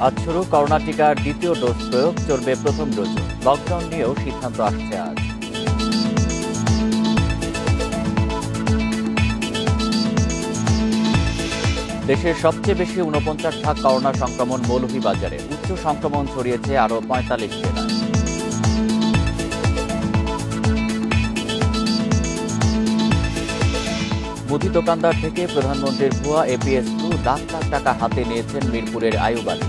আজ শুরু করোনা টিকার দ্বিতীয় ডোজ প্রয়োগ, চলবে প্রথম ডোজ। লকডাউন নিয়েও সিদ্ধান্ত আসছে আজ। দেশের সবচেয়ে বেশি ৪৯ ভাগ করোনা সংক্রমণ মৌলভীবাজারে। উচ্চ সংক্রমণ ছড়িয়েছে আরও ৪৫ জেলায়। মুদি দোকানদার থেকে প্রধানমন্ত্রীর ভুয়া APS-2 লাখ লাখ টাকা হাতে নিয়েছেন মিরপুরের আইয়ুব আলী।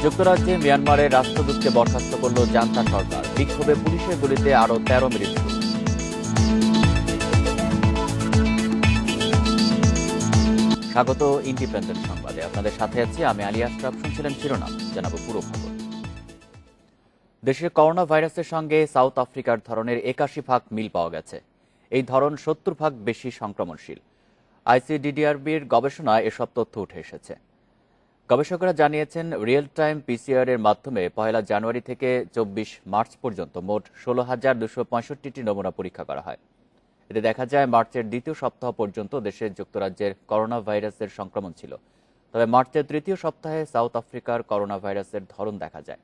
যুক্তরাজ্যে মিয়ানমারের রাষ্ট্রদূতকে বরখাস্ত করল জান্তা সরকার। বিক্ষোভে পুলিশের গুলিতে আরও ১৩ মৃত্যু। স্বাগত ইন্ডিপেন্ডেন্ট সংবাদে। আপনাদের সাথে আছি আমি আলী আশরাফ। শুনছিলেন শিরোনাম, জানাবো পুরো খবর। দেশে করোনা ভাইরাসের সঙ্গে সাউথ আফ্রিকার ধরনের ৮১ ভাগ মিল পাওয়া গেছে। এই ধরন ৭০ ভাগ বেশি সংক্রমণশীল। ICDDRBর গবেষণায় এসব তথ্য উঠে এসেছে। গবেষকরা জানিয়েছেন, রিয়েল টাইম PCR এর মাধ্যমে ১ জানুয়ারি থেকে ২৪ মার্চ পর্যন্ত মোট ১৬,২৬৫টি নমুনা পরীক্ষা করা হয়। এতে দেখা যায় মার্চের দ্বিতীয় সপ্তাহ পর্যন্ত দেশে যুক্তরাজ্যের করোনা ভাইরাসের সংক্রমণ ছিল। তবে মার্চের তৃতীয় সপ্তাহে সাউথ আফ্রিকার করোনা ভাইরাসের ধরন দেখা যায়,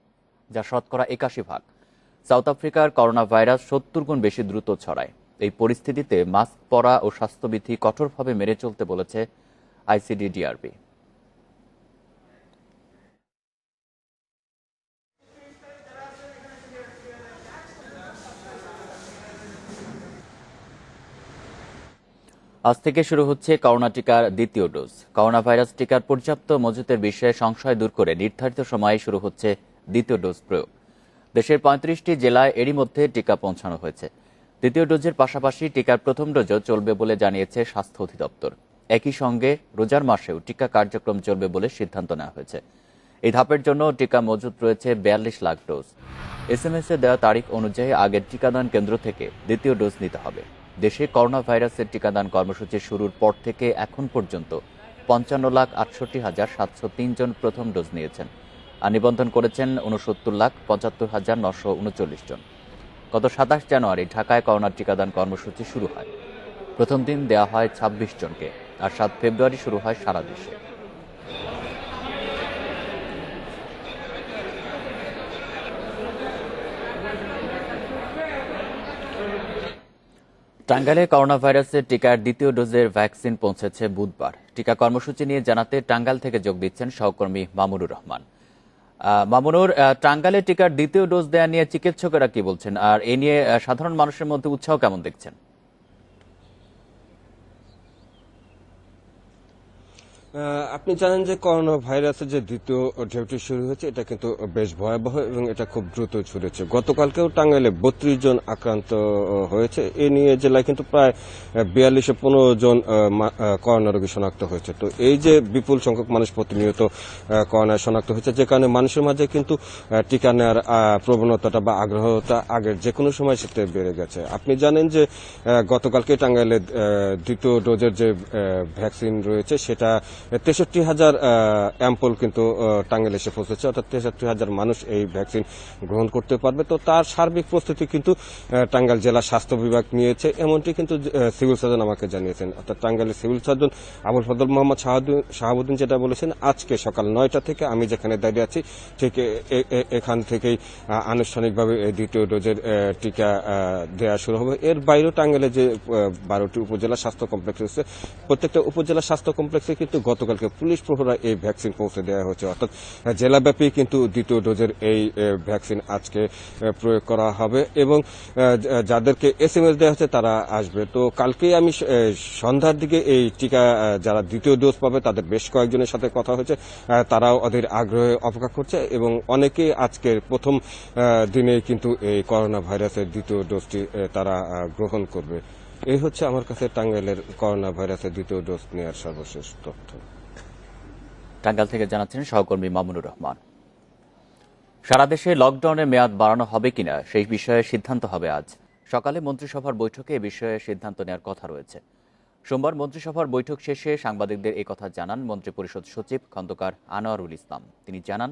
যা শতকরা ৮১ ভাগ। সাউথ আফ্রিকার করোনা ভাইরাস ৭০ গুণ বেশি দ্রুত ছড়ায়। এই পরিস্থিতিতে মাস্ক পরা ও স্বাস্থ্যবিধি কঠোরভাবে মেনে চলতে বলেছে ICDDRB। আজ থেকে শুরু হচ্ছে করোনা টিকার দ্বিতীয় ডোজ। করোনা ভাইরাস টিকার পর্যাপ্ত মজুতের বিষয়ে সংশয় দূর করে নির্ধারিত সময়ে শুরু হচ্ছে দ্বিতীয় ডোজ প্রয়োগ। দেশের ৩৫টি জেলায় এরই মধ্যে টিকা পৌঁছানো হয়েছে। দ্বিতীয় ডোজের পাশাপাশি টিকার প্রথম ডোজও চলবে বলে জানিয়েছে স্বাস্থ্য অধিদপ্তর। একই সঙ্গে রোজার মাসেও টিকা কার্যক্রম চলবে বলে সিদ্ধান্ত নেওয়া হয়েছে। এই ধাপের জন্য টিকা মজুত রয়েছে ৪২ লাখ ডোজ। SMS-এ দেওয়া তারিখ অনুযায়ী আগের টিকাদান কেন্দ্র থেকে দ্বিতীয় ডোজ নিতে হবে। দেশে করোনা ভাইরাসের টিকাদান কর্মসূচি শুরুর পর থেকে এখন পর্যন্ত ৫৫,৬৮,৭০৩ জন প্রথম ডোজ নিয়েছেন। আর নিবন্ধন করেছেন ৬৯,৭৫,৯৩৯ জন। গত ২৭ জানুয়ারি ঢাকায় করোনা টিকাদান কর্মসূচি শুরু হয়। প্রথম দিন দেওয়া হয় ২৬ জনকে, আর ৭ ফেব্রুয়ারি শুরু হয় সারা দেশে। টাঙ্গাইলে করোনা ভাইরাসের টিকার দ্বিতীয় ডোজের ভ্যাকসিন পৌঁছেছে বুধবার। টিকা কর্মসূচি নিয়ে জানাতে টাঙ্গাইল থেকে যোগ দিচ্ছেন সহকর্মী মামুনুর রহমান। মামুনুর, টাঙ্গাইলে টিকার দ্বিতীয় ডোজ দেয়া নিয়ে চিকিৎসকেরা কি বলছেন, আর এ নিয়ে সাধারণ মানুষের মধ্যে উৎসাহ কেমন দেখছেন? আপনি জানেন যে করোনা ভাইরাসের যে দ্বিতীয় ঢেউটি শুরু হয়েছে, এটা কিন্তু বেশ ভয়াবহ এবং এটা খুব দ্রুত ছড়িয়েছে। গতকালকেও টাঙ্গাইলে ৩২ জন আক্রান্ত হয়েছে। এ নিয়ে জেলায় কিন্তু প্রায় ৪২-১৫ জন করোনা রোগী শনাক্ত হয়েছে। তো এই যে বিপুল সংখ্যক মানুষ প্রতিনিয়ত করোনায় শনাক্ত হয়েছে, যে কারণে মানুষের মাঝে কিন্তু টিকা নেওয়ার প্রবণতাটা বা আগ্রহটা আগের যে কোনো সময় সেটা বেড়ে গেছে। আপনি জানেন যে গতকালকে টাঙ্গাইলে দ্বিতীয় ডোজের যে ভ্যাকসিন রয়েছে, সেটা ৬৩,০০০ অ্যাম্পল কিন্তু টাঙ্গাইলে এসে পৌঁছেছে, অর্থাৎ ৬৩,০০০ মানুষ এই ভ্যাকসিন গ্রহণ করতে পারবে। তো তার সার্বিক প্রস্তুতি কিন্তু টাঙ্গাইল জেলা স্বাস্থ্য বিভাগ নিয়েছে, এমনটি কিন্তু সিভিল সার্জন আমাকে জানিয়েছেন। অর্থাৎ টাঙ্গাইলের সিভিল সার্জন আবুল ফজল মোহাম্মদ শাহাবুদ্দিন যেটা বলেছেন, আজকে সকাল ৯টা থেকে আমি যেখানে দাঁড়িয়ে আছি ঠিক এখান থেকেই আনুষ্ঠানিকভাবে দ্বিতীয় ডোজের টিকা দেওয়া শুরু হবে। এর বাইরেও টাঙ্গাইলে যে ১২টি উপজেলা স্বাস্থ্য কমপ্লেক্স রয়েছে, প্রত্যেকটা উপজেলা স্বাস্থ্য কমপ্লেক্সে কিন্তু গতকালকে পুলিশ প্রহরায় এই ভ্যাকসিন পৌঁছে দেওয়া হয়েছে। অর্থাৎ জেলাব্যাপী কিন্তু দ্বিতীয় ডোজের এই ভ্যাকসিন আজকে প্রয়োগ করা হবে এবং যাদেরকে SMS দেওয়া হচ্ছে তারা আসবে। তো কালকেই আমি সন্ধ্যার দিকে এই টিকা যারা দ্বিতীয় ডোজ পাবে তাদের বেশ কয়েকজনের সাথে কথা হয়েছে, তারাও অধীর আগ্রহে অপেক্ষা করছে এবং অনেকেই আজকের প্রথম দিনেই কিন্তু এই করোনা ভাইরাসের দ্বিতীয় ডোজটি তারা গ্রহণ করবে। এই হচ্ছে আমার কাছে টাঙ্গাইলের করোনা ভাইরাসের দ্বিতীয় ডোজ নেওয়ার সর্বশেষ তথ্য। টাঙ্গাইল থেকে জানাচ্ছেন সহকর্মী মামুনুর রহমান। সারা দেশে লকডাউনের মেয়াদ বাড়ানো হবে কিনা সেই বিষয়ে সিদ্ধান্ত হবে আজ। সকালে মন্ত্রিসভার বৈঠকে এ বিষয়ে সিদ্ধান্ত নেওয়ার কথা রয়েছে। সোমবার মন্ত্রিসভার বৈঠক শেষে সাংবাদিকদের এই কথা জানান মন্ত্রিপরিষদ সচিব খন্দকার আনোয়ারুল ইসলাম। তিনি জানান,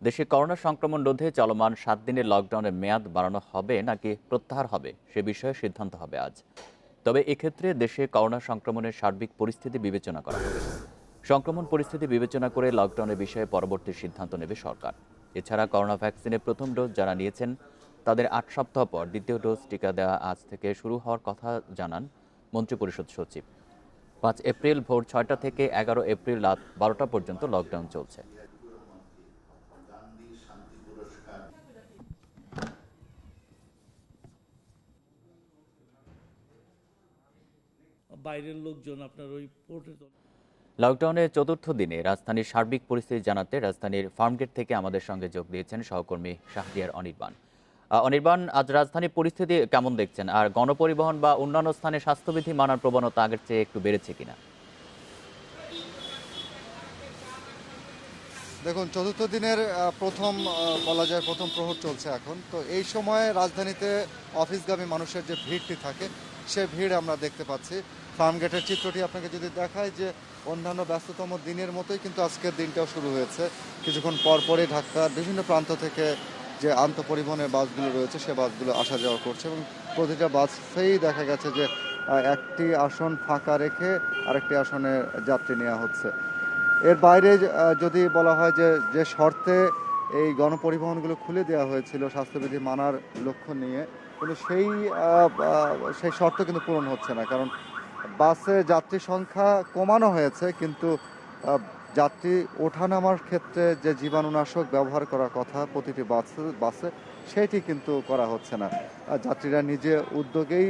দেশে করোনা সংক্রমণ রোধে চলমান ৭ দিনের লকডাউনের মেয়াদ বাড়ানো হবে নাকি প্রত্যাহার হবে সে বিষয়ে সিদ্ধান্ত হবে আজ। তবে এক্ষেত্রে দেশে করোনা সংক্রমণের সার্বিক পরিস্থিতি বিবেচনা করা হবে। সংক্রমণ পরিস্থিতি বিবেচনা করে লকডাউনের বিষয়ে পরবর্তী সিদ্ধান্ত নেবে সরকার। এছাড়া করোনা ভ্যাকসিনের প্রথম ডোজ যারা নিয়েছেন তাদের ৮ সপ্তাহ পর দ্বিতীয় ডোজ টিকা দেওয়া আজ থেকে শুরু হওয়ার কথা জানান মন্ত্রিপরিষদ সচিব। ৫ এপ্রিল ভোর ৬টা থেকে ১১ এপ্রিল রাত ১২টা পর্যন্ত লকডাউন চলছে। বাইরের লোকজন আপনার ওই পোর্টে লকডাউনের চতুর্থ দিনে রাজধানীর সার্বিক পরিস্থিতি জানাতে রাজধানীর ফার্মগেট থেকে আমাদের সঙ্গে যোগ দিয়েছেন সহকর্মী শাহরিয়ার অনির্বাণ। অনির্বাণ, আজ রাজধানীর পরিস্থিতি কেমন দেখছেন, আর গণপরিবহন বা অন্যান্য স্থানে স্বাস্থ্যবিধি মানার প্রবণতা আগের চেয়ে একটু বেড়েছে কিনা? দেখুন, চতুর্থ দিনের প্রথম বলা যায় প্রথম প্রহর চলছে এখন। তো এই সময়ে রাজধানীতে অফিসগামী মানুষের যে ভিড়টি থাকে সে ভিড় আমরা দেখতে পাচ্ছি। ফার্মগেটের চিত্রটি আপনাকে যদি দেখায় যে অন্যান্য ব্যস্ততম দিনের মতোই কিন্তু আজকের দিনটাও শুরু হয়েছে। কিছুক্ষণ পরপরই ঢাকার বিভিন্ন প্রান্ত থেকে যে আন্তঃপরিবহনের বাসগুলো রয়েছে সে বাসগুলো আসা যাওয়া করছে এবং প্রতিটা বাসেই দেখা গেছে যে একটি আসন ফাঁকা রেখে আরেকটি আসনে যাত্রী নেওয়া হচ্ছে। এর বাইরে যদি বলা হয় যে শর্তে এই গণপরিবহনগুলো খুলে দেওয়া হয়েছিল স্বাস্থ্যবিধি মানার লক্ষ্য নিয়ে, কিন্তু সেই শর্ত কিন্তু পূরণ হচ্ছে না। কারণ বাসে যাত্রী সংখ্যা কমানো হয়েছে, কিন্তু যাত্রী ওঠানামার ক্ষেত্রে যে জীবাণুনাশক ব্যবহার করার কথা প্রতিটি বাসে সেটি কিন্তু করা হচ্ছে না। যাত্রীরা নিজে উদ্যোগেই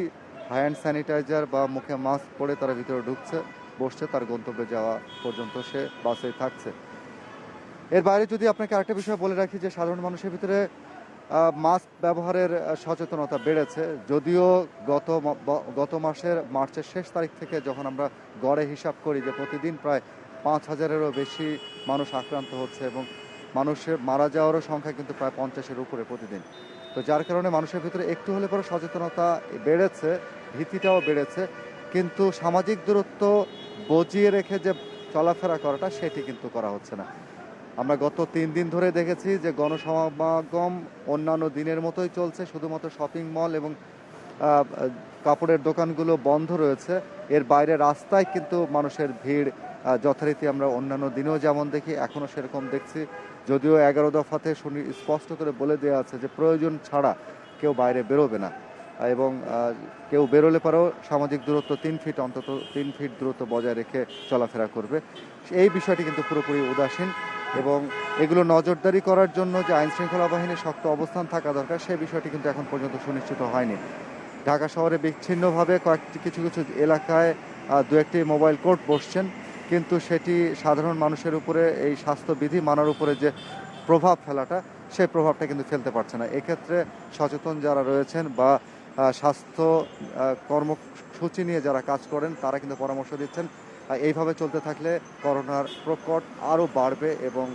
হ্যান্ড স্যানিটাইজার বা মুখে মাস্ক পরে তারা ভিতরে ঢুকছে, বসছে, তার গন্তব্যে যাওয়া পর্যন্ত সে বাসেই থাকছে। এর বাইরে যদি আপনাকে আরেকটা বিষয় বলে রাখি যে সাধারণ মানুষের ভিতরে মাস্ক ব্যবহারের সচেতনতা বেড়েছে। যদিও গত মাসের মার্চের শেষ তারিখ থেকে যখন আমরা গড়ে হিসাব করি যে প্রতিদিন প্রায় ৫,০০০-এরও বেশি মানুষ আক্রান্ত হচ্ছে এবং মানুষের মারা যাওয়ারও সংখ্যা কিন্তু প্রায় ৫০-এর উপরে প্রতিদিন। তো যার কারণে মানুষের ভিতরে একটু হলে পরে সচেতনতা বেড়েছে, ভীতিটাও বেড়েছে, কিন্তু সামাজিক দূরত্ব বজিয়ে রেখে যে চলাফেরা করাটা সেটি কিন্তু করা হচ্ছে না। আমরা গত ৩ দিন ধরে দেখেছি যে গণসমাগম অন্যান্য দিনের মতোই চলছে, শুধুমাত্র শপিং মল এবং কাপড়ের দোকানগুলো বন্ধ রয়েছে। এর বাইরে রাস্তায় কিন্তু মানুষের ভিড় যথারীতি আমরা অন্যান্য দিনেও যেমন দেখি এখনও সেরকম দেখছি। যদিও ১১ দফাতে স্পষ্ট করে বলে দেওয়া আছে যে প্রয়োজন ছাড়া কেউ বাইরে বেরোবে না এবং কেউ বেরোলে পরেও সামাজিক দূরত্ব ৩ ফিট, অন্তত ৩ ফিট দূরত্ব বজায় রেখে চলাফেরা করবে। এই বিষয়টি কিন্তু পুরোপুরি উদাসীন এবং এগুলো নজরদারি করার জন্য যে আইনশৃঙ্খলা বাহিনীর শক্ত অবস্থান থাকা দরকার সেই বিষয়টি কিন্তু এখন পর্যন্ত সুনিশ্চিত হয়নি। ঢাকা শহরে বিচ্ছিন্নভাবে কিছু কিছু এলাকায় দু একটি মোবাইল কোর্ট বসছেন, কিন্তু সেটি সাধারণ মানুষের উপরে এই স্বাস্থ্যবিধি মানার উপরে যে প্রভাব ফেলাটা সেই প্রভাবটা কিন্তু ফেলতে পারছে না। এক্ষেত্রে সচেতন যারা রয়েছেন বা স্বাস্থ্য কর্মসূচি নিয়ে যারা কাজ করেন তারা কিন্তু পরামর্শ দিচ্ছেন এইভাবে চলতে থাকলে করোনার প্রকট আরও বাড়বে এবং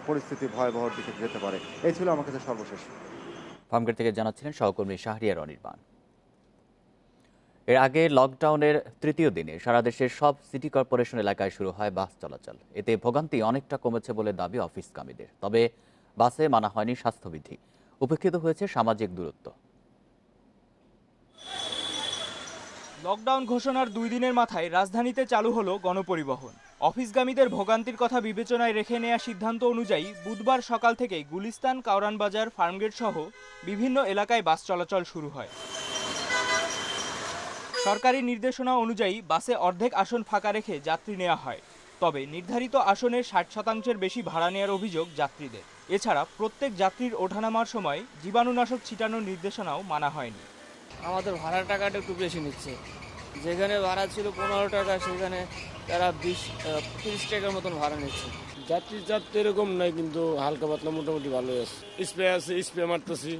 পরিস্থিতি ভয়াবহর দিকে যেতে পারে। এই ছিল আমার কাছে সর্বশেষ। ফার্মগেট থেকে জানাচ্ছিলেন সহকর্মী শাহরিয়ার অনির্বাণ। এর আগে লকডাউনের তৃতীয় দিনে সারা দেশের সব সিটি কর্পোরেশন এলাকায় শুরু হয় বাস চলাচল। এতে ভোগান্তি অনেকটা কমেছে বলে দাবি অফিসগামীদের। তবে বাসে মানা হয়নি স্বাস্থ্যবিধি, উপেক্ষিত হয়েছে সামাজিক দূরত্ব। লকডাউন ঘোষণার 2 দিনের মাথায় রাজধানীতে চালু হলো গণপরিবহন। অফিসগামীদের ভোগান্তির কথা বিবেচনায় রেখে নেওয়া সিদ্ধান্ত অনুযায়ী বুধবার সকাল থেকেই গুলিস্তান, কাউরান বাজার, ফার্মগেট সহ বিভিন্ন এলাকায় বাস চলাচল শুরু হয়। সরকারি নির্দেশনা অনুযায়ী বাসে অর্ধেক আসন ফাঁকা রেখে যাত্রী নেওয়া হয়। তবে নির্ধারিত আসনের 60% বেশি ভাড়া নেওয়ার অভিযোগ যাত্রীদের। এছাড়া প্রত্যেক যাত্রীর ওঠানামার সময় জীবাণুনাশক ছিটানোর নির্দেশনাও মানা হয়নি। আমাদের ভাড়ার টাকাটা একটু বেশি নিচ্ছে। যেখানে ভাড়া ছিল 15 টাকা সেখানে তারা 30 টাকার মতন ভাড়া নিচ্ছে। যাত্রীর চাপ তো এরকম নয়, কিন্তু হালকা পাতলা মোটামুটি ভালোই আছে। স্প্রে আছে, স্প্রে মারতেছি,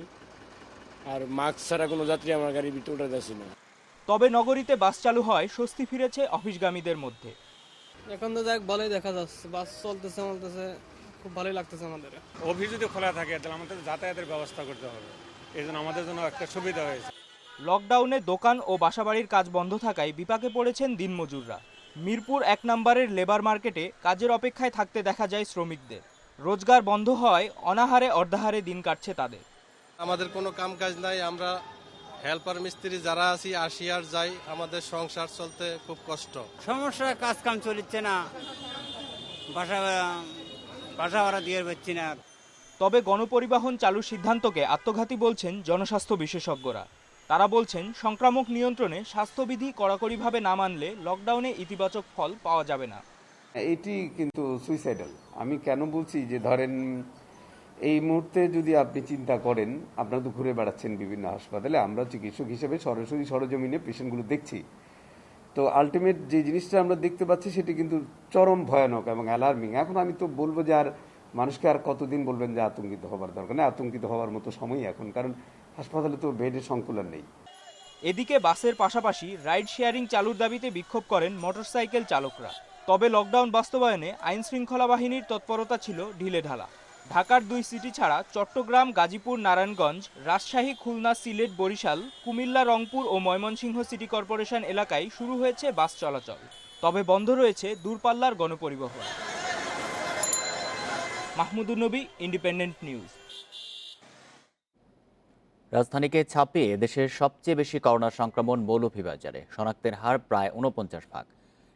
আর মাস্ক ছাড়া কোনো যাত্রী আমার গাড়ির ভিতরে উঠাতেছি না। তবে নগরীতে বাস চালু হয় স্বস্তি ফিরেছে অফিসগামীদের মধ্যে। এখন তো যাক ভালোই দেখা যাচ্ছে, বাস চলতেছে খুব ভালোই লাগতেছে আমাদের। অফিস যদি খোলা থাকে তাহলে আমাদের যাতায়াতের ব্যবস্থা করতে হবে, এই জন্য আমাদের জন্য একটা সুবিধা হয়েছে। লকডাউনে দোকান ও বাসাবাড়ির কাজ বন্ধ থাকায় বিপাকে পড়েছেন দিনমজুররা। মিরপুর 1 নম্বরের লেবার মার্কেটে কাজের অপেক্ষায় থাকতে দেখা যায় শ্রমিকদের। রোজগার বন্ধ হওয়ায় অনাহারে অর্ধাহারে দিন কাটছে তাদের। আমাদের কোনো কাম কাজ নাই, আমরা হেল্পার মিস্ত্রি যারা আছি আসি আর যাই, আমাদের সংসার চলতে খুব কষ্ট। সমস্যা, কাজ কাম চলছে না, বাসা বাসা ভাড়া দিয়ে পাচ্ছি না। তবে গণপরিবহন চালুর সিদ্ধান্তকে আত্মঘাতী বলছেন জনস্বাস্থ্য বিশেষজ্ঞরা। তারা বলছেন, সংক্রামক নিয়ন্ত্রণে স্বাস্থ্যবিধি কড়াকড়িভাবে না মানলে লকডাউনে ইতিবাচক ফল পাওয়া যাবে না। এটি কিন্তু সুইসাইডাল। আমি কেন বলছি যে ধরেন এই মুহূর্তে যদি আপনি চিন্তা করেন, আপনারা তো ঘুরে বেড়াচ্ছেন বিভিন্ন হাসপাতালে, আমরা চিকিৎসক হিসেবে সরাসরি সরজমিনে পেশেন্টগুলো দেখছি। তো আলটিমেট যে জিনিসটা আমরা দেখতে পাচ্ছি সেটি কিন্তু চরম ভয়ানক এবং অ্যালার্মিং। এখন আমি তো বলবো যে আর মানুষকে আর কতদিন বলবেন যে আতঙ্কিত হবার দরকার নেই, আতঙ্কিত হওয়ার মতো সময় এখন, কারণ হাসপাতালে তো বেডের সংকুলন নেই। এদিকে বাসের পাশাপাশি রাইড শেয়ারিং চালুর দাবিতে বিক্ষোভ করেন মোটরসাইকেল চালকরা। তবে লকডাউন বাস্তবায়নে আইন শৃঙ্খলা বাহিনীর তৎপরতা ছিল ঢিলেঢালা। ঢাকার 2 সিটি ছাড়া চট্টগ্রাম, গাজীপুর, নারায়ণগঞ্জ, রাজশাহী, খুলনা, সিলেট, বরিশাল, কুমিল্লা, রংপুর ও ময়মনসিংহ সিটি কর্পোরেশন এলাকায় শুরু হয়েছে বাস চলাচল। তবে বন্ধ রয়েছে দূরপাল্লার গণপরিবহন। মাহমুদুর নবী, ইন্ডিপেন্ডেন্ট নিউজ। রাজধানীকে ছাপিয়ে দেশের সবচেয়ে বেশি করোনা সংক্রমণ মৌলভীবাজারে, শনাক্তের হার প্রায় 49%।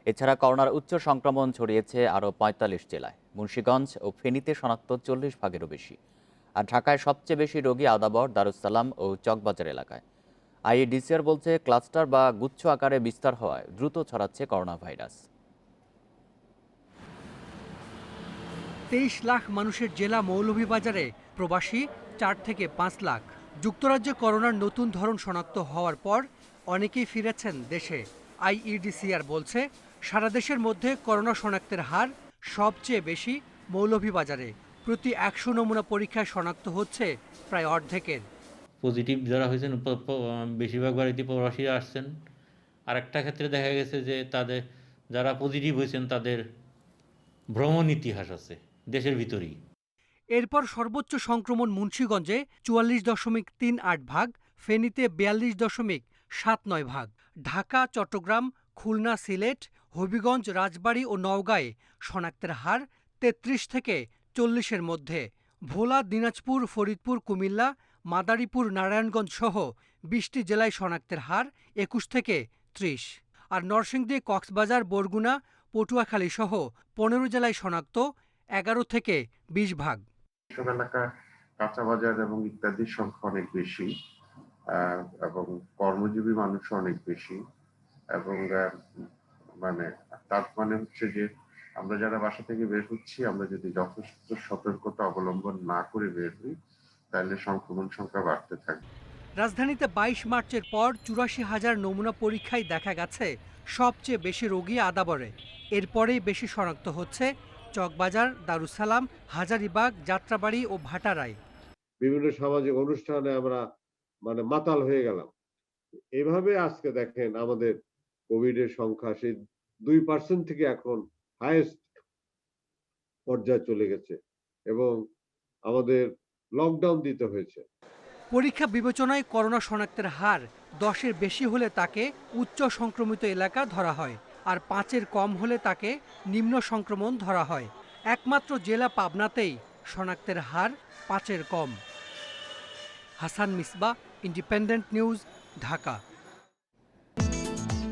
এছাড়া করোনার উচ্চ সংক্রমণ ছড়িয়েছে আরও 45 জেলায়। মুন্সিগঞ্জ ও ফেনীতে শনাক্ত 40%-এরও বেশি। আর ঢাকায় সবচেয়ে বেশি রোগী আদাবর, দারুসালাম ও চকবাজার এলাকায়। আইইডিসিআর বলছে, ক্লাস্টার বা গুচ্ছ আকারে বিস্তার হওয়ায় দ্রুত ছড়াচ্ছে করোনা ভাইরাস। 23 লাখ মানুষের জেলা মৌলভীবাজারে প্রবাসী 4 থেকে 5 লাখ। যুক্তরাজ্যে করোনার নতুন ধরন শনাক্ত হওয়ার পর অনেকেই ফিরেছেন দেশে। আইইডিসিআর বলছে, সারা দেশের মধ্যে করোনা শনাক্তের হার সবচেয়ে বেশি মৌলভীবাজারে। প্রতি 100 নমুনা পরীক্ষায় শনাক্ত হচ্ছে প্রায় অর্ধেকের। পজিটিভ যারা হয়েছেন বেশিরভাগ বাড়িতে প্রবাসীরা আসছেন। আর একটা ক্ষেত্রে দেখা গেছে যে তাদের যারা পজিটিভ হয়েছেন তাদের ভ্রমণ ইতিহাস আছে দেশের ভিতরেই। এরপর সর্বোচ্চ সংক্রমণ মুন্সিগঞ্জে 44.38 ভাগ, ফেনীতে 42.79 ভাগ। ঢাকা, চট্টগ্রাম, খুলনা, সিলেট, হবিগঞ্জ, রাজবাড়ী ও নওগাঁয়ে শনাক্তের হার 33 থেকে 40-এর মধ্যে। ভোলা, দিনাজপুর, ফরিদপুর, কুমিল্লা, মাদারীপুর, নারায়ণগঞ্জ সহ 20টি জেলায় শনাক্তের হার 21 থেকে 30। আর নরসিংদী, কক্সবাজার, বরগুনা, পটুয়াখালী সহ 15 জেলায় শনাক্ত 11 থেকে 20 ভাগ। এসব এলাকা কাঁচা বাজার এবং ইত্যাদির সংখ্যা অনেক বেশি এবং কর্মজীবী মানুষ অনেক বেশি এবং মানে তার মানে হচ্ছে যে আমরা যারা বাসা থেকে বের হচ্ছি, আমরা যদি যথেষ্ট সতর্কতা অবলম্বন না করে বের হই তাহলে সংক্রমণ সংখ্যা বাড়তে থাকবে। রাজধানীতে 22 মার্চের পর 84,000 নমুনা পরীক্ষায় দেখা গেছে সবচেয়ে বেশি রোগী আদাবরে। এরপরেই বেশি শনাক্ত হচ্ছে চকবাজার, দারুসালাম, হাজারীবাগ, যাত্রাবাড়ি ও ভাটারায়। বিভিন্ন সামাজিক অনুষ্ঠানে আমরা মাতাল হয়ে গেলাম। এভাবে আজকে দেখেন আমাদের কোভিডের সংখ্যা সেই 2% থেকে এখন হাইয়েস্ট পর্যায়ে চলে গেছে এবং আমাদের লকডাউন দিতে হয়েছে। পরীক্ষা বিবেচনায় করোনা শনাক্তের হার 10-এর বেশি হলে তাকে উচ্চ সংক্রমিত এলাকা ধরা হয়, আর 5-এর কম হলে তাকে নিম্ন সংক্রমণ ধরা হয়। একমাত্র জেলা পাবনাতেই শনাক্তের হার 5-এর কম। Hasan Misbah, Independent News, Dhaka.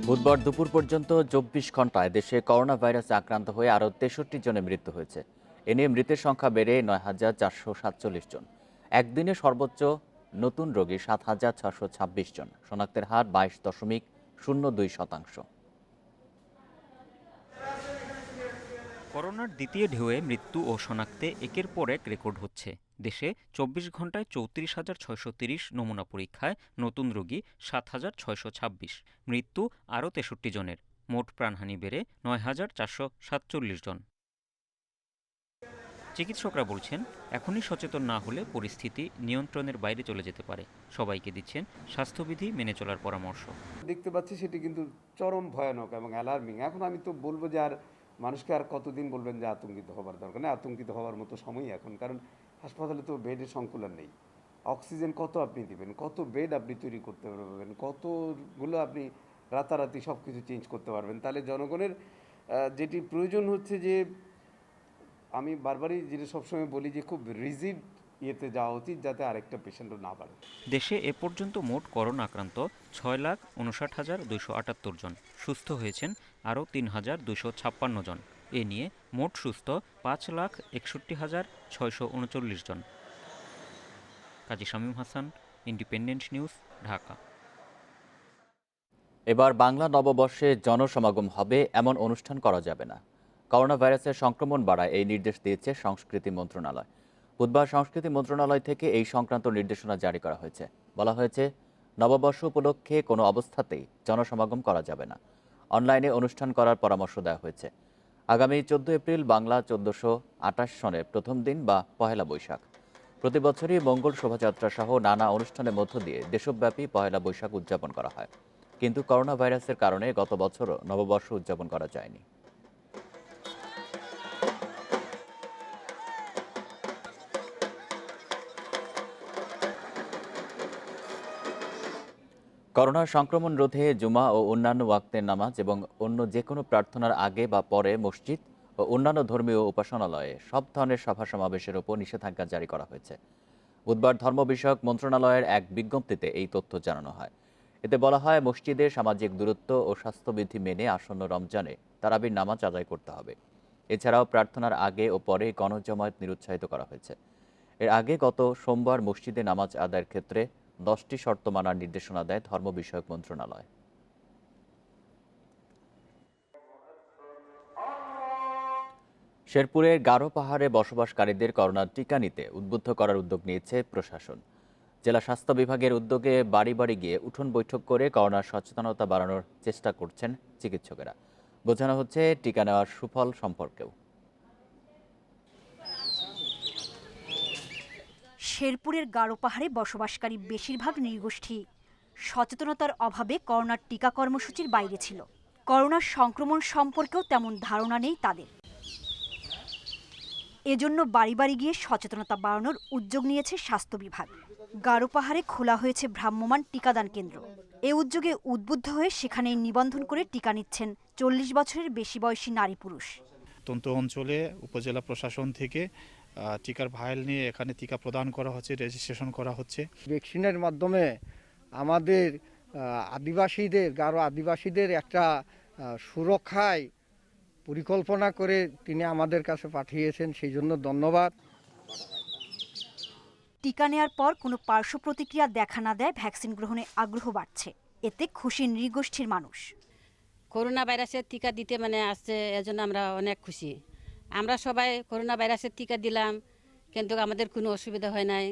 বুধবার দুপুর পর্যন্ত 24 ঘন্টায় দেশে করোনা ভাইরাসে আক্রান্ত হয়ে আরও 63 জনের মৃত্যু হয়েছে। এ নিয়ে মৃতের সংখ্যা বেড়ে 9,447 জন। একদিনে সর্বোচ্চ নতুন রোগী 7,626 জন। শনাক্তের হার 22.02%। করোনার দ্বিতীয় ঢেউয়ে মৃত্যু ও শনাক্তে একের পর এক রেকর্ড হচ্ছে। দেশে 24 ঘন্টায় 34,630 নমুনা পরীক্ষায় নতুন রোগী 7,626, মৃত্যু আরও 63 জনের। মোট প্রাণহানি বেড়ে 9,447 জন। চিকিৎসকরা বলছেন, এখনই সচেতন না হলে পরিস্থিতি নিয়ন্ত্রণের বাইরে চলে যেতে পারে। সবাইকে দিচ্ছেন স্বাস্থ্যবিধি মেনে চলার পরামর্শ। দেখতে পাচ্ছি সেটি কিন্তু চরম ভয়ানক এবং অ্যালার্মিং। এখন আমি তো বলবো যে আর মানুষকে আর কতদিন বলবেন যে আতঙ্কিত হবার দরকার নেই, আতঙ্কিত হওয়ার মতো সময় এখন, কারণ হাসপাতালে তো বেডের সংকুলন নেই। অক্সিজেন কত আপনি দিবেন, কত বেড আপনি তৈরি করতে পারবেন, কতগুলো আপনি রাতারাতি সব কিছু চেঞ্জ করতে পারবেন। তাহলে জনগণের যেটি প্রয়োজন হচ্ছে যে, আমি বারবারই যেটা সবসময় বলি যে খুব রিজিড ইয়েতে যাওয়া উচিত, যাতে আরেকটা পেশেন্টও না বাড়ে। দেশে এ পর্যন্ত মোট করোনা আক্রান্ত 6,59,278 জন, সুস্থ হয়েছেন আরও 3,256 জন। এ নিয়ে মোট সুস্থ 5,61,639 জন। কাজী শামীম হাসান, ইন্ডিপেন্ডেন্ট নিউজ, ঢাকা। এবার বাংলা নববর্ষে জনসমাগম হবে এমন অনুষ্ঠান করা যাবে না। করোনা ভাইরাসের সংক্রমণ বাড়ায় এই নির্দেশ দিয়েছে সংস্কৃতি মন্ত্রণালয়। বুধবার সংস্কৃতি মন্ত্রণালয় থেকে এই সংক্রান্ত নির্দেশনা জারি করা হয়েছে। বলা হয়েছে, নববর্ষ উপলক্ষে কোনো অবস্থাতেই জনসমাগম করা যাবে না। অনলাইনে অনুষ্ঠান করার পরামর্শ দেওয়া হয়েছে। আগামী 14 এপ্রিল বাংলা 1428 সনের প্রথম দিন বা পহেলা বৈশাখ। প্রতি বছরই মঙ্গল শোভাযাত্রা সহ নানা অনুষ্ঠানের মধ্য দিয়ে দেশব্যাপী পহেলা বৈশাখ উদযাপন করা হয়। কিন্তু করোনা ভাইরাসের কারণে গত বছরও নববর্ষ উদযাপন করা যায়নি। করোনা সংক্রমণ রোধে জুমা ও অন্যান্য ওয়াক্তের নামাজ এবং অন্য যে কোনো প্রার্থনার আগে বা পরে মসজিদ ও অন্যান্য ধর্মীয় উপাসনালয়ে সব ধরনের সভা সমাবেশের ওপর নিষেধাজ্ঞা জারি করা হয়েছে। বুধবার ধর্ম বিষয়ক মন্ত্রণালয়ের এক বিজ্ঞপ্তিতে এই তথ্য জানানো হয়। এতে বলা হয়, মসজিদে সামাজিক দূরত্ব ও স্বাস্থ্যবিধি মেনে আসন্ন রমজানে তারাবির নামাজ আদায় করতে হবে। এছাড়াও প্রার্থনার আগে ও পরে গণজমায়েত নিরুৎসাহিত করা হয়েছে। এর আগে গত সোমবার মসজিদে নামাজ আদায়ের ক্ষেত্রে 10টি শর্ত মানার নির্দেশনা দেয় ধর্ম বিষয়ক মন্ত্রণালয়। শেরপুরের গারো পাহাড়ে বসবাসকারীদের করোনার টিকা নিতে উদ্বুদ্ধ করার উদ্যোগ নিয়েছে প্রশাসন। জেলা স্বাস্থ্য বিভাগের উদ্যোগে বাড়ি বাড়ি গিয়ে উঠোন বৈঠক করে করোনার সচেতনতা বাড়ানোর চেষ্টা করছেন চিকিৎসকেরা। বোঝানো হচ্ছে টিকা নেওয়ার সুফল সম্পর্কেও। শেরপুরের গারো পাহাড়ে বসবাসকারী বেশিরভাগ নৃগোষ্ঠী সচেতনতার অভাবে করোনার টিকা কর্মসূচির বাইরে ছিল। করোনার সংক্রমণ সম্পর্কেও তেমন ধারণা নেই তাদের। এজন্য বাড়ি বাড়ি গিয়ে সচেতনতা বাড়ানোর উদ্যোগ নিয়েছে স্বাস্থ্য বিভাগ। গারো পাহাড়ে খোলা হয়েছে ভ্রাম্যমাণ টিকাদান কেন্দ্র। এ উদ্যোগে উদ্বুদ্ধ হয়ে সেখানে নিবন্ধন করে টিকা নিচ্ছেন 40 বছরের বেশি বয়সী নারী পুরুষ। অত্যন্ত অঞ্চলে উপজেলা প্রশাসন থেকে টিকার ভাইল নিয়ে এখানে টিকা প্রদান করা হচ্ছে, রেজিস্ট্রেশন করা হচ্ছে। ভ্যাকসিনের মাধ্যমে আমাদের আদিবাসীদের, গারো আদিবাসীদের একটা সুরক্ষায় পরিকল্পনা করে তিনি আমাদের কাছে পাঠিয়েছেন, সেই জন্য ধন্যবাদ। টিকা নেয়ার পর কোনো পার্শ্ব প্রতিক্রিয়া দেখা না দেয় ভ্যাকসিন গ্রহণে আগ্রহ বাড়ছে। এতে খুশি নৃগোষ্ঠীর মানুষ। করোনা ভাইরাসের টিকা দিতে আসছে, এজন্য আমরা অনেক খুশি। আমরা সবাই করোনা ভাইরাসের টিকা দিলাম, কিন্তু আমাদের কোনো অসুবিধা হয় নাই।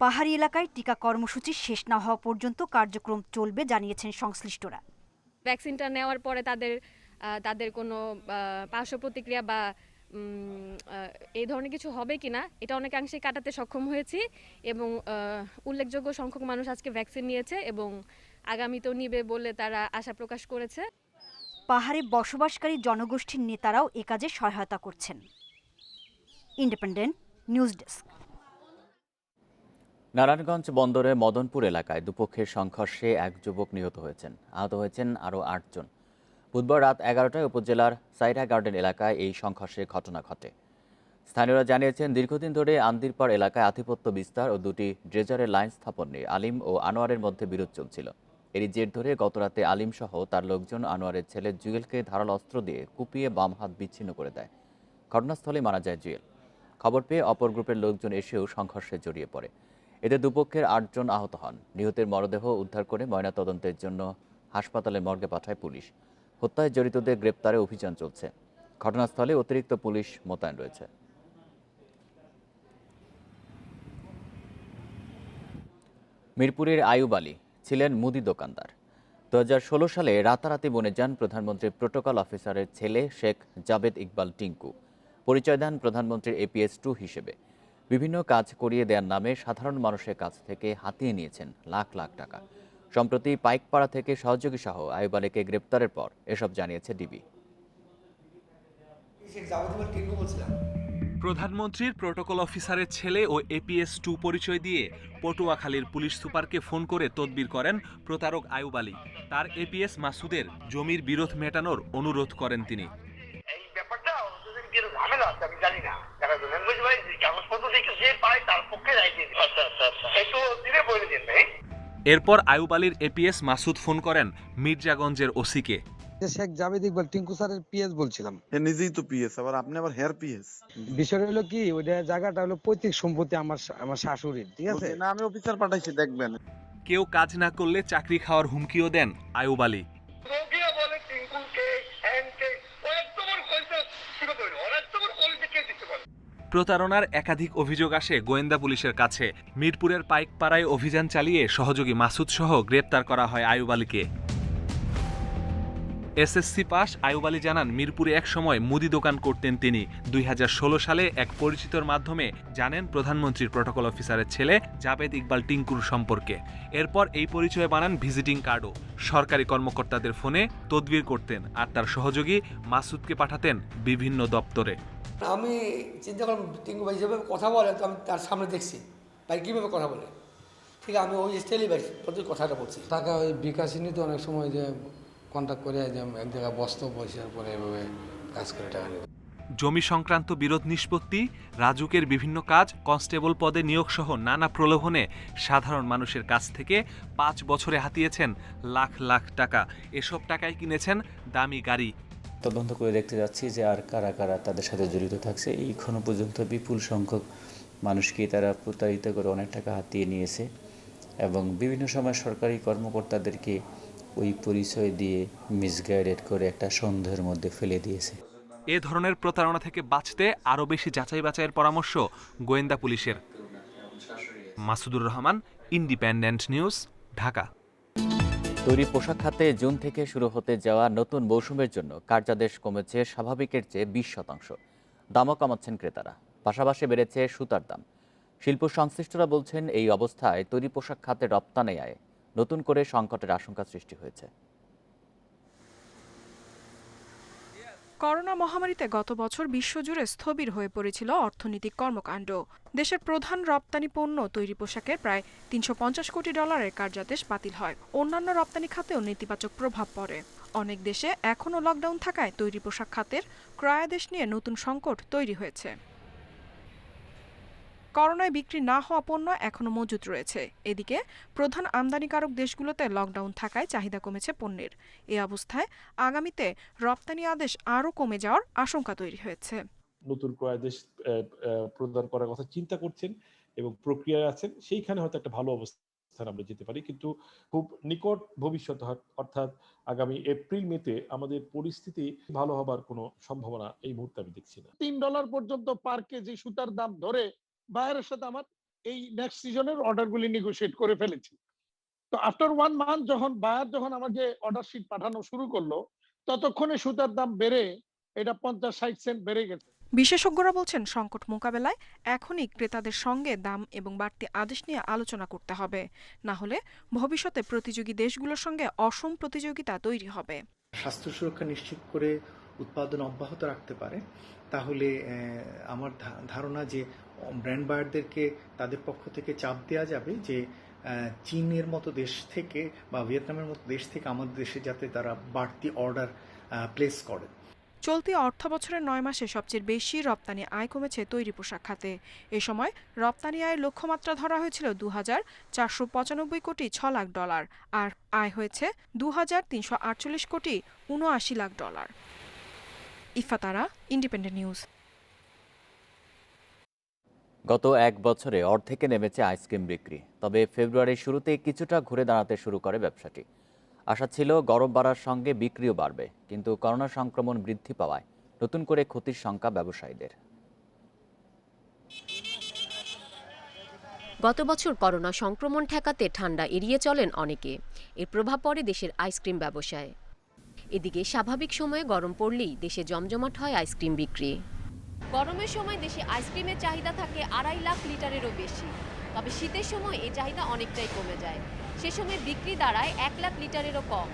পাহাড়ি এলাকায় টিকা কর্মসূচি শেষ না হওয়া পর্যন্ত কার্যক্রম চলবে জানিয়েছেন সংশ্লিষ্টরা। ভ্যাকসিনটা নেওয়ার পরে তাদের কোনো পার্শ্ব প্রতিক্রিয়া বা এই ধরনের কিছু হবে কিনা এটা অনেকাংশে কাটাতে সক্ষম হয়েছি এবং উল্লেখযোগ্য সংখ্যক মানুষ আজকে ভ্যাকসিন নিয়েছে এবং আগামীতেও নিবে বলে তারা আশা প্রকাশ করেছে। পাহাড়ে বসবাসকারী জনগোষ্ঠীর নেতারাও এ কাজে সহায়তা করছেন। Independent news desk. নারায়ণগঞ্জ বন্দরের মদনপুর এলাকায় দুপক্ষের সংঘর্ষে এক যুবক নিহত হয়েছেন, আহত হয়েছেন আরও 8 জন। বুধবার রাত 11টায় উপজেলার সাইরা গার্ডেন এলাকায় এই সংঘর্ষের ঘটনা ঘটে। স্থানীয়রা জানিয়েছেন, দীর্ঘদিন ধরে আন্দিরপাড় এলাকায় আধিপত্য বিস্তার ও দুটি ড্রেজারের লাইন স্থাপন নিয়ে আলিম ও আনোয়ারের মধ্যে বিরোধ চলছিল। এরই জের ধরে গতরাতে আলিম সহ তার লোকজন আনোয়ারের ছেলে জুয়েলকে ধারালো অস্ত্র দিয়ে কুপিয়ে বাম হাত বিচ্ছিন্ন করে দেয়। ঘটনাস্থলে মারা যায় জুয়েল। খবর পেয়ে অপর গ্রুপের লোকজন এসেও সংঘর্ষে জড়িয়ে পড়ে। এতে দুপক্ষের 8 জন আহত হন। নিহতের মরদেহ উদ্ধার করে ময়নাতদন্তের জন্য হাসপাতালে মর্গে পাঠায় পুলিশ। হত্যায় জড়িতদের গ্রেপ্তারে অভিযান চলছে। ঘটনাস্থলে অতিরিক্ত পুলিশ মোতায়েন রয়েছে। মিরপুরের আইয়ুব আলী ছিলেন মুদি দোকানদার। 2016 সালে রাতারাতি বনে যান প্রধানমন্ত্রীর প্রোটোকল অফিসারের ছেলে শেখ জাবেদ ইকবাল টিঙ্কু। পরিচয় দেন প্রধানমন্ত্রীর APS 2 হিসেবে। বিভিন্ন কাজ করিয়ে দেওয়ার নামে সাধারণ মানুষের কাছ থেকে হাতিয়ে নিয়েছেন লাখ লাখ টাকা। সম্প্রতি পাইকপাড়া থেকে সহযোগী সহ আইয়ুব আলীকে গ্রেপ্তারের পর এসব জানিয়েছে ডিবি। প্রধানমন্ত্রীর প্রোটোকল অফিসারের ছেলে ও APS 2 পরিচয় দিয়ে পটুয়াখালীর পুলিশ সুপারকে ফোন করে তদবির করেন প্রতারক আইয়ুব আলী। তার APS মাসুদের জমির বিরোধ মেটানোর অনুরোধ করেন তিনি। এই ব্যাপারটা আমি জানি না, কাগজপত্র দেখে যে পায় তার এরপর আয়ুব আলীর এপিএস মাসুদ ফোন করেন মির্জাগঞ্জের ওসিকে। শেখ জাভেদ ইকবাল টিঙ্কু স্যারের পিএস বলছিলাম। নিজেই তো পিএস, আবার আপনি আবার হেয়ার পিএস। বিষয়টা হলো কি, ওইটা জায়গাটা হলো পৈতৃক সম্পত্তি আমার শাশুড়ির, ঠিক আছে? না, আমি অফিসার পাঠাইছি, দেখবেন। কেউ কাজ না করলে চাকরি খাওয়ার হুমকিও দেন আয়ুব আলী। প্রতারণার একাধিক অভিযোগ আসে গোয়েন্দা পুলিশের কাছে। মিরপুরের পাইকপাড়ায় অভিযান চালিয়ে সহযোগী মাসুদ সহ গ্রেপ্তার করা হয় আয়ুব আলীকে। এসএসসি পাস আয়ুব আলী জানান, মিরপুরে এক সময় মুদি দোকান করতেন তিনি। 2016 সালে এক পরিচিতর মাধ্যমে জানেন প্রধানমন্ত্রীর প্রটোকল অফিসারের ছেলে জাভেদ ইকবাল টিঙ্কুর সম্পর্কে। এরপর এই পরিচয় বানান ভিজিটিং কার্ডও। সরকারি কর্মকর্তাদের ফোনে তদবির করতেন আর তার সহযোগী মাসুদকে পাঠাতেন বিভিন্ন দপ্তরে। আমি চিন্তা করলাম টিঙ্কু ভাই যেভাবে কথা বলে, তো আমি তার সামনে দেখছি ভাই কীভাবে কথা বলে, ঠিক আছে আমি ওই স্টাইলে ভাই প্রতি কথাটা বলছি। টাকা ওই বিকাশিনী তো অনেক সময় যে কন্ট্যাক্ট করে যে এক জায়গায় বস্ত পয়সার পরে এভাবে কাজ করে টাকা নেবে। জমি সংক্রান্ত বিরোধ নিষ্পত্তি, রাজুকের বিভিন্ন কাজ, কনস্টেবল পদে নিয়োগ সহ নানা প্রলোভনে সাধারণ মানুষের কাছ থেকে 5 বছরে হাতিয়েছেন লাখ লাখ টাকা। এসব টাকায় কিনেছেন দামি গাড়ি। তদন্ত করে দেখতে যাচ্ছি যে আর কারা কারা তাদের সাথে জড়িত থাকছে। এখনো পর্যন্ত বিপুল সংখ্যক মানুষকে তারা প্রতারিত করে অনেক টাকা হাতিয়ে নিয়েছে এবং বিভিন্ন সময় সরকারি কর্মকর্তাদেরকে ওই পরিচয় দিয়ে মিসগাইডেড করে একটা সন্দেহের মধ্যে ফেলে দিয়েছে। এ ধরনের প্রতারণা থেকে বাঁচতে আরও বেশি যাচাই বাছাইয়ের পরামর্শ গোয়েন্দা পুলিশের। Masudur Rahman, independent News, Dhaka. তৈরি পোশাক খাতে জুন থেকে শুরু হতে যাওয়া নতুন মৌসুমের জন্য কার্যাদেশ কমেছে স্বাভাবিকের চেয়ে 20%। দামও কমাচ্ছেন ক্রেতারা, পাশাপাশি বেড়েছে সুতার দাম। শিল্প সংশ্লিষ্টরা বলছেন, এই অবস্থায় তৈরি পোশাক খাতে রপ্তানি আয়ে নতুন করে সংকটের আশঙ্কা সৃষ্টি হয়েছে। করোনা মহামারীতে গত বছর বিশ্বজুড়ে স্থবির হয়ে পড়েছিল অর্থনৈতিক কর্মকাণ্ড। দেশের প্রধান রপ্তানি পণ্য তৈরি পোশাকের প্রায় $350 কোটি কার্যাদেশ বাতিল হয়। অন্যান্য রপ্তানি খাতেও নেতিবাচক প্রভাব পড়ে। অনেক দেশে এখনও লকডাউন থাকায় তৈরি পোশাক খাতের ক্রয়াদেশ নিয়ে নতুন সংকট তৈরি হয়েছে। করোনায় বিক্রি না হওয়া পণ্য এখনও মজুত রয়েছে। এদিকে প্রধান আমদানিকারক দেশগুলোতে লকডাউন থাকায় চাহিদা কমেছে পণ্যের। এ অবস্থায় আগামীতে রপ্তানি আদেশ আরও কমে যাওয়ার আশঙ্কা তৈরি হয়েছে। নতুন ক্রয়াদেশ প্রদান করার কথা চিন্তা করছেন এবং প্রক্রিয়ায় আছেন, সেইখানে হয়তো একটা ভালো অবস্থান আমরা যেতে পারি, কিন্তু খুব নিকট ভবিষ্যৎ অর্থাৎ আগামী এপ্রিল মেতে আমাদের পরিস্থিতি ভালো হবার কোনো সম্ভাবনা এই মুহূর্তে আমি দেখছি না। $3 পর্যন্ত পার কেজি সুতার দাম ধরে বায়ারের সাথে আমার এই নেক্সট সিজনের অর্ডারগুলি নেগোশিয়েট করে ফেলেছি। তো আফটার 1 মান্থ যখন বায়ার আমাকে অর্ডার শিট পাঠানো শুরু করলো, ততক্ষণে সুতার দাম বেড়ে এটা 50-60 সেন্ট বেড়ে গেছে। বিশেষজ্ঞরা বলছেন, সংকট মোকাবেলায় এখনই ক্রেতাদের সঙ্গে দাম এবং বাড়তি আদেশ নিয়ে আলোচনা করতে হবে, না হলে ভবিষ্যতে প্রতিযোগী দেশগুলোর সঙ্গে অসম প্রতিযোগিতা তৈরি হবে। স্বাস্থ্য সুরক্ষা নিশ্চিত করে উৎপাদন অব্যাহত রাখতে পারে, তাহলে আমার ধারণা যে ব্র্যান্ড বায়ারদেরকে তাদের পক্ষ থেকে চাপ দেওয়া যাবে যে চীনের মতো দেশ থেকে বা ভিয়েতনামের মতো দেশ থেকে আমাদের দেশে যাতে তারা বাড়তি অর্ডার প্লেস করে। চলতি অর্থবছরের 9 মাসে সবচেয়ে বেশি রপ্তানি আয় কমেছে তৈরি পোশাক খাতে। এ সময় রপ্তানি আয়ের লক্ষ্যমাত্রা ধরা হয়েছিল $2,495 কোটি 6 লাখ, আর আয় হয়েছে $2,348 কোটি 79 লাখ। ইফাতারা, independent news. গত এক বছরে অর্ধেকে নেমেছে আইসক্রিম বিক্রি। তবে ফেব্রুয়ারির শুরুতে কিছুটা ঘুরে দাঁড়াতে শুরু করে ব্যবসাটি। আশা ছিল গরম বাড়ার সঙ্গে বিক্রিও বাড়বে, কিন্তু করোনা সংক্রমণ বৃদ্ধি পাওয়ায় নতুন করে ক্ষতির শঙ্কা ব্যবসায়ীদের। গত বছর করোনা সংক্রমণ ঠেকাতে ঠান্ডা এড়িয়ে চলেন অনেকে। এর প্রভাব পড়ে দেশের আইসক্রিম ব্যবসায়। এদিকে স্বাভাবিক সময়ে গরম পড়লেই দেশে জমজমাট হয় আইসক্রিম বিক্রি। গরমের সময় দেশে আইসক্রিমের চাহিদা থাকে 2.5 লাখ লিটারেরও বেশি। তবে শীতের সময় এই চাহিদা অনেকটাই কমে যায়। সে সময় বিক্রি দাঁড়ায় 1 লাখ লিটারেরও কম।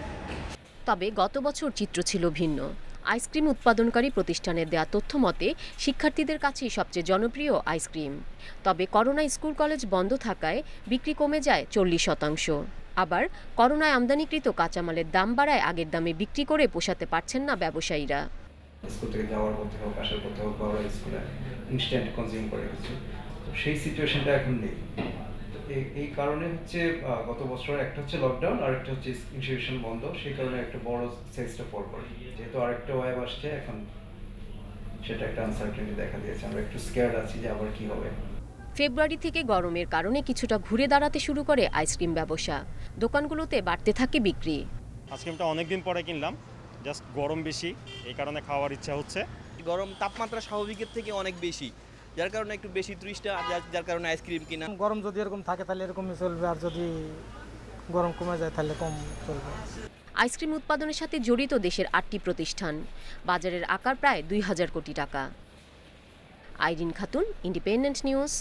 তবে গত বছর চিত্র ছিল ভিন্ন। আইসক্রিম উৎপাদনকারী প্রতিষ্ঠানের দেয়া তথ্য মতে শিক্ষার্থীদের কাছেই সবচেয়ে জনপ্রিয় আইসক্রিম। তবে করোনা স্কুল কলেজ বন্ধ থাকায় বিক্রি কমে যায় 40%। আবার করোনায় আমদানিকৃত কাঁচামালের দাম বাড়ায় আগের দামে বিক্রি করে পোষাতে পারছেন না ব্যবসায়ীরা। স্কুল থেকে যাওয়ার পথে হোক, আসার পথে হোক, বা স্কুলে ইনস্ট্যান্ট কনজিউম করে কিছু, তো সেই সিচুয়েশনটা এখন নেই। এই কারণে হচ্ছে গত বছর একটা হচ্ছে লকডাউন আর একটা হচ্ছে ইনস্টিটিউশন বন্ধ, সেই কারণে একটা বড় সেলসটা ফল করে। যেহেতু আরেকটা ওয়েভ আসছে এখন, সেটা একটা আনসার্টেনিটি দেখা দিয়েছে। আমরা একটু স্কেয়ার্ড আছি যে আবার কি হবে। ফেব্রুয়ারি থেকে গরমের কারণে কিছুটা ঘুরে দাঁড়াতে শুরু করে আইসক্রিম ব্যবসা। দোকানগুলোতে বাড়তে থাকে বিক্রি। আইসক্রিমটা অনেকদিন পরে কিনলাম, জাস্ট গরম বেশি, এই কারণে খাওয়ার ইচ্ছা হচ্ছে। গরম তাপমাত্রা স্বাভাবিকের থেকে অনেক বেশি, যার কারণে একটু বেশি টুরিস্টটা, যার কারণে আইসক্রিম কিনা। গরম যদি এরকম থাকে তাহলে এরকমই চলবে, আর যদি গরম কমে যায় তাহলে কম চলবে। আইসক্রিম উৎপাদনের সাথে জড়িত দেশের 8টি প্রতিষ্ঠান। বাজারের আকার প্রায় 2000 কোটি টাকা। Irin Khatun, Independent News,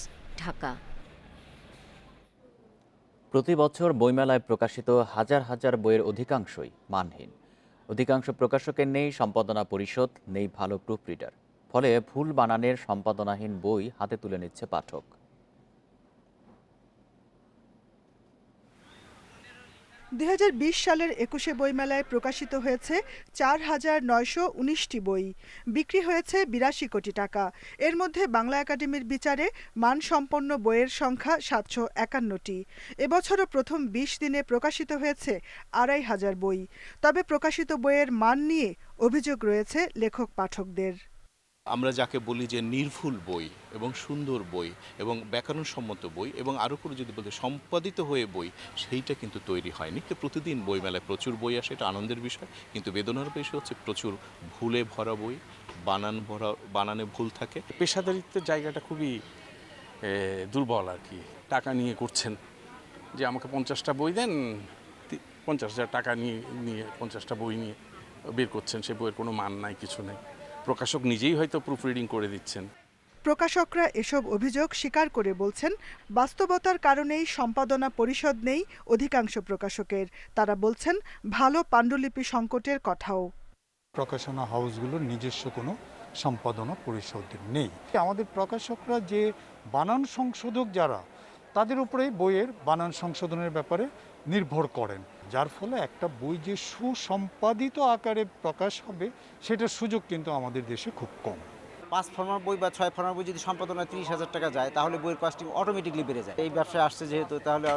Dhaka. প্রতি বছর বইমেলায় প্রকাশিত হাজার হাজার বইয়ের অধিকাংশই মানহীন। অধিকাংশ প্রকাশকের নেই সম্পাদনা পরিষদ, নেই ভালো প্রুফরিডার। ফলে ভুল বানানের সম্পাদনাহীন বই হাতে তুলে নিচ্ছে পাঠক। 2020 সালের 21শে বইমেলায় প্রকাশিত হয়েছে 4919টি বই। বিক্রি হয়েছে 82 কোটি টাকা। এর মধ্যে বাংলা একাডেমির বিচারে মানসম্পন্ন বইয়ের সংখ্যা 751টি। এবছরও প্রথম 20 দিনে প্রকাশিত হয়েছে 2500 বই। তবে প্রকাশিত বইয়ের মান নিয়ে অভিযোগ রয়েছে লেখক পাঠকদের। আমরা যাকে বলি যে নির্ভুল বই এবং সুন্দর বই এবং ব্যাকরণসম্মত বই এবং আরও করে যদি বলতে সম্পাদিত হয়ে বই, সেইটা কিন্তু তৈরি হয়নি। তো প্রতিদিন বইমেলায় প্রচুর বই আসে, এটা আনন্দের বিষয়, কিন্তু বেদনার বিষয় হচ্ছে প্রচুর ভুলে ভরা বই, বানানে ভুল থাকে। পেশাদারিত্বের জায়গাটা খুবই দুর্বল আর কি। টাকা নিয়ে করছেন যে আমাকে 50টা বই দেন, 50,000 টাকা নিয়ে 50টা বই নিয়ে বের করছেন। সে বইয়ের কোনো মান নাই, কিছু নেই। প্রকাশক নিজেই হয়তো প্রুফ রিডিং করে দিচ্ছেন। প্রকাশকরা এসব অভিযোগ স্বীকার করে বলছেন, বাস্তবতার কারণেই সম্পাদনা পরিষদ নেই অধিকাংশ প্রকাশকের। তারা বলছেন ভালো পাণ্ডুলিপি সংকটের কথাও। প্রকাশনা হাউসগুলোর নিজস্ব কোনো সম্পাদনা পরিষদ নেই। আমাদের প্রকাশকরা যে বানান সংশোধক যারা, তাদের উপরেই বইয়ের বানান সংশোধনের ব্যাপারে নির্ভর করেন, যার ফলে একটা বই যে সুসম্পাদিত আকারে প্রকাশ হবে সেটার সুযোগ কিন্তু আমাদের দেশে খুব কম। 5 ফরমার বই বা 6 ফরমার বই যদি সম্পাদনায় 30,000 টাকা যায়, তাহলে বইয়ের কস্টিং অটোমেটিকলি বেড়ে যায়। এই ব্যবসায় আসছে যেহেতু, তাহলে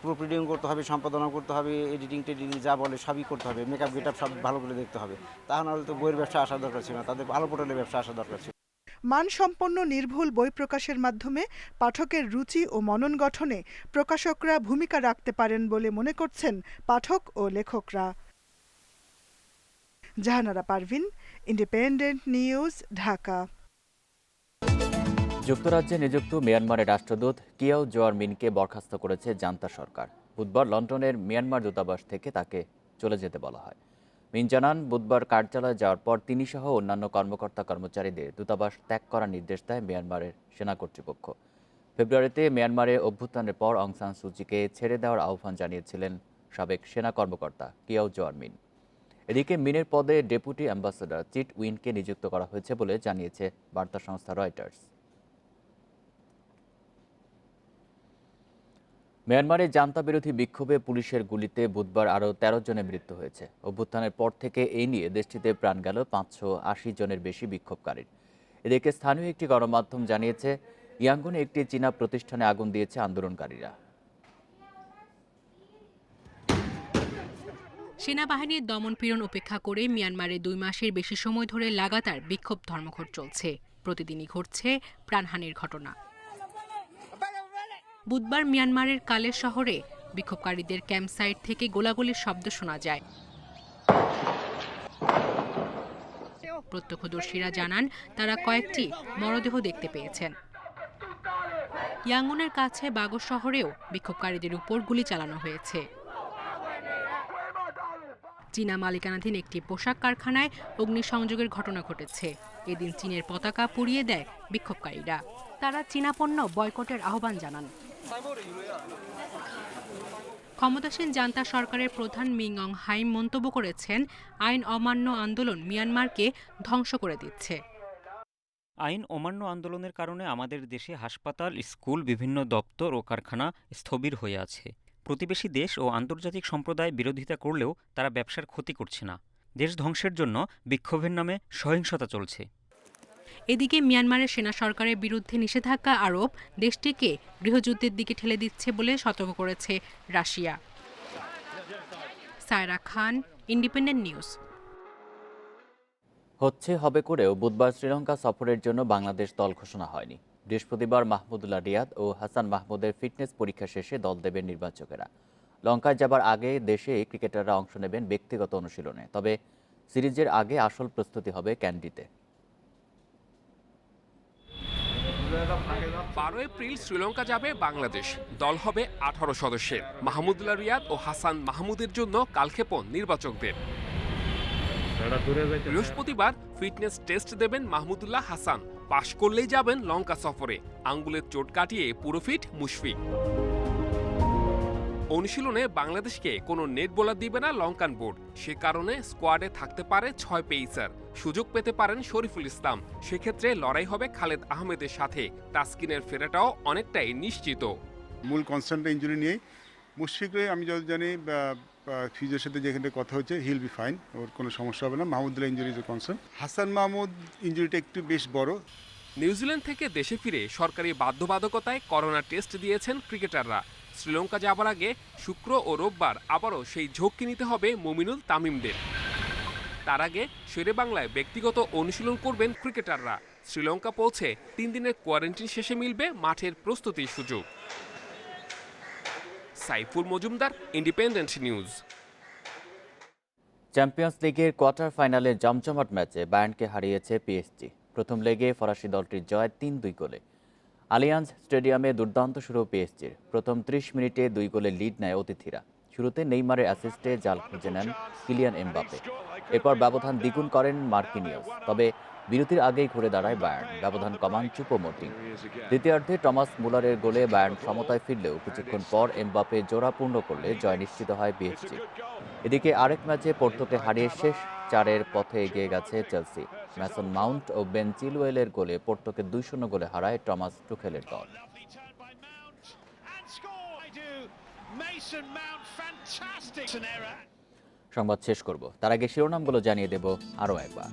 প্রুফ রিডিং করতে হবে, সম্পাদনা করতে হবে, এডিটিং টেডিং যা বলে সবই করতে হবে, মেকআপ গেটআপ সব ভালো করে দেখতে হবে। তা নাহলে তো বইয়ের ব্যবসা আসা দরকার ছিল না, তাদের ভালো পোর্টালের ব্যবসা আসা দরকার ছিল। মানসম্পন্ন নির্ভুল বই প্রকাশের মাধ্যমে পাঠকের রুচি ও মনন গঠনে প্রকাশকরা ভূমিকা রাখতে পারেন বলে মনে করছেন পাঠক ও লেখকরা। Jahanara Parvin, Independent News, Dhaka. যুক্তরাজ্যে নিযুক্ত মিয়ানমারের রাষ্ট্রদূত কিয়াও জোয়ার মিনকে বরখাস্ত করেছে জান্তা সরকার। বুধবার লন্ডনের মিয়ানমার দূতাবাস থেকে তাকে চলে যেতে বলা হয়। মিন জানান, বুধবার কার্যালয়ে যাওয়ার পর তিনি সহ অন্যান্য কর্মকর্তা কর্মচারীদের দূতাবাস ত্যাগ করার নির্দেশ দেয় মিয়ানমারের সেনা কর্তৃপক্ষ। ফেব্রুয়ারিতে মিয়ানমারে অভ্যুত্থানের পর অং সান সুচিকে ছেড়ে দেওয়ার আহ্বান জানিয়েছিলেন সাবেক সেনা কর্মকর্তা কিয়াও জোয়ার মিন। এদিকে মিনের পদে ডেপুটি অ্যাম্বাসেডর চিট উইনকে নিযুক্ত করা হয়েছে বলে জানিয়েছে বার্তা সংস্থা রয়টার্স। মিয়ানমারে জান্তা বিরোধী বিক্ষোভে পুলিশের গুলিতে বুধবার আরও 13 জনের মৃত্যু হয়েছে। অভ্যুত্থানের পর থেকে এই নিয়ে দেশটিতে প্রাণ গেল 580 জনের বেশি বিক্ষোভকারীর। এদিকে স্থানীয় একটি গণমাধ্যম জানিয়েছে, ইয়াঙ্গুনে একটি চীনা প্রতিষ্ঠানে আগুন দিয়েছে আন্দোলনকারীরা। সেনাবাহিনীর দমনপীড়ন উপেক্ষা করে মিয়ানমারে 2 মাসের বেশি সময় ধরে লাগাতার বিক্ষোভ ধর্মঘট চলছে। প্রতিদিনই ঘটছে প্রাণহানির ঘটনা। বুধবার মিয়ানমারের কালের শহরে বিক্ষোভকারীদের ক্যাম্প সাইট থেকে গোলাগুলির শব্দ শোনা যায়। প্রত্যক্ষদর্শীরা জানান, তারা কয়েকটি মরদেহ দেখতে পেয়েছেন। ইয়াঙ্গুনের কাছে বাগো শহরেও বিক্ষোভকারীদের উপর গুলি চালানো হয়েছে। চীনা মালিকানাধীন একটি পোশাক কারখানায় অগ্নিসংযোগের ঘটনা ঘটেছে। এদিন চীনের পতাকা পুড়িয়ে দেয় বিক্ষোভকারীরা। তারা চীনা পণ্য বয়কটের আহ্বান জানান। ক্ষমতাসীন জান্তা সরকারের প্রধান মিং অং হাইম মন্তব্য করেছেন, আইন অমান্য আন্দোলন মিয়ানমারকে ধ্বংস করে দিচ্ছে। আইন অমান্য আন্দোলনের কারণে আমাদের দেশে হাসপাতাল, স্কুল, বিভিন্ন দপ্তর ও কারখানা স্থবির হয়ে আছে। প্রতিবেশী দেশ ও আন্তর্জাতিক সম্প্রদায় বিরোধিতা করলেও তারা ব্যবসার ক্ষতি করছে না। দেশ ধ্বংসের জন্য বিক্ষোভের নামে সহিংসতা চলছে। এদিকে মিয়ানমারের সেনা সরকারের বিরুদ্ধে নিষেধাজ্ঞা আরোপ দেশটিকে গৃহযুদ্ধের দিকে ঠেলে দিচ্ছে বলে সতর্ক করেছে রাশিয়া। সায়রা খান, ইন্ডিপেন্ডেন্ট নিউজ। হবে করেও বুধবার শ্রীলঙ্কা সফরের জন্য বাংলাদেশ দল ঘোষণা হয়নি। বৃহস্পতিবার মাহমুদুল্লাহ রিয়াদ ও হাসান মাহমুদের ফিটনেস পরীক্ষা শেষে দল দেবেন নির্বাচকেরা। লঙ্কায় যাবার আগে দেশে ক্রিকেটাররা অংশ নেবেন ব্যক্তিগত অনুশীলনে, তবে সিরিজের আগে আসল প্রস্তুতি হবে ক্যান্ডিতে। 12 এপ্রিল শ্রীলঙ্কা যাবে বাংলাদেশ। দল হবে 18 সদস্যের। মাহমুদুল্লাহ রিয়াদ ও হাসান মাহমুদের জন্য কালক্ষেপণ নির্বাচকদের। বৃহস্পতিবার ফিটনেস টেস্ট দেবেন মাহমুদুল্লাহ হাসান। পাশ করলেই যাবেন লঙ্কা সফরে। আঙ্গুলের চোট কাটিয়ে পুরো ফিট মুশফিক। অনুশীলনে বাংলাদেশকে কোনো নেট বোলার দিবে না লঙ্কান বোর্ড। সে কারণে স্কোয়াডে থাকতে পারে 6 পেসার। সুযোগ পেতে পারেন শরীফুল ইসলাম। সেক্ষেত্রে লড়াই হবে খালেদ আহমেদের সাথে। তাসকিনের ফেরাটাও অনেকটাই নিশ্চিত। মূল কনসার্ন ইনজুরি নিয়েই মুশফিকরে আমি যত জানি ফিজিওর সাথে যেখানে কথা হচ্ছে হিল বি ফাইন, ওর কোনো সমস্যা হবে না। Mahmudullah injury is concern. Hasan Mahmud ইনজুরিটা একটু বেশ বড়। নিউজিল্যান্ড থেকে দেশে ফিরে সরকারি বাধ্যবাধকতায় করোনা টেস্ট দিয়েছেন ক্রিকেটাররা। শ্রীলঙ্কা যাবার আগে শুক্র ও রোববার আবারও সেই ঝক্কি নিতে হবে মুমিনুল তামিমদের। তার আগে শেরেবাংলায় ব্যক্তিগত অনুশীলন করবেন ক্রিকেটাররা। শ্রীলঙ্কা পৌঁছে 3 দিনের কোয়ারেন্টাইন শেষে মিলবে মাঠের প্রস্তুতির সুযোগ। Saiful Majumdar, independent news. Champions লিগের কোয়ার্টার ফাইনালে জমজমাট ম্যাচে বায়ার্নকে হারিয়েছে পিএসজি। প্রথম লেগে ফরাসি দলটির জয় 3-2 গোলে। আলিয়াঞ্জ স্টেডিয়ামে দুর্দান্ত শুরু পিএসজির। প্রথম 30 মিনিটে 2 গোলে লিড নেয় অতিথিরা। শুরুতে নেইমারের অ্যাসিস্টে জাল খুঁজে নেন কিলিয়ান এমবাপে। এরপর ব্যবধান দ্বিগুণ করেন মার্কিনিয়স। তবে বিরতির আগেই ঘুরে দাঁড়ায় বায়ার্ন। ব্যবধান কমান চুপোমোটিং। দ্বিতীয়ার্ধে টমাস মুলারের গোলে বায়ার্ন সমতায় ফিরলেও কিছুক্ষণ পর এমবাপে জোড়া পূর্ণ করলে জয় নিশ্চিত হয় পিএসজি। এদিকে আরেক ম্যাচে পোর্টোকে হারিয়ে শেষ 4-এর পথে এগিয়ে গেছে চেলসি। ম্যাসন মাউন্ট ও বেন চিলওয়েলের গোলে পোর্টোকে 2-0 গোলে হারায় টমাস টুখেলের দল। সংবাদ শেষ করব, তার আগে শিরোনামগুলো জানিয়ে দেব আরও একবার।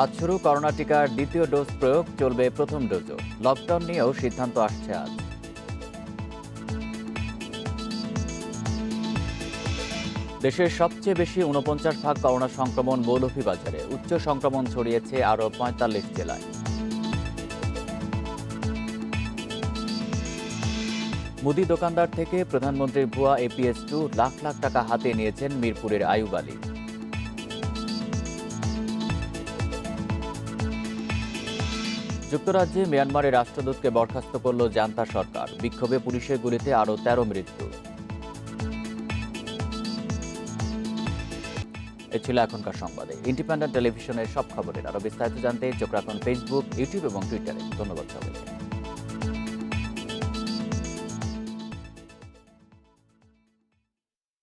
আজ শুরু করোনা টিকার দ্বিতীয় ডোজ প্রয়োগ, চলবে প্রথম ডোজও। লকডাউন নিয়েও সিদ্ধান্ত আসছে আজ। দেশের সবচেয়ে বেশি 49 ভাগ করোনা সংক্রমণ মৌলভীবাজারে। উচ্চ সংক্রমণ ছড়িয়েছে আরও 45 জেলায়। মুদি দোকানদার থেকে প্রধানমন্ত্রীর ভুয়া APS-2 লাখ লাখ টাকা হাতে নিয়েছেন মিরপুরের আইয়ুব আলী। যুক্তরাজ্যে মিয়ানমারের রাষ্ট্রদূতকে বরখাস্ত করল জান্তা সরকার। বিক্ষোভে পুলিশের গুলিতে আরও 13 মৃত্যু। এ ছিল এখনকার সংবাদে। ইন্ডিপেন্ডেন্ট টেলিভিশনের সব খবরের আরও বিস্তারিত জানতে চোখ রাখুন ফেসবুক, ইউটিউব এবং টুইটারে। ধন্যবাদ সবাইকে।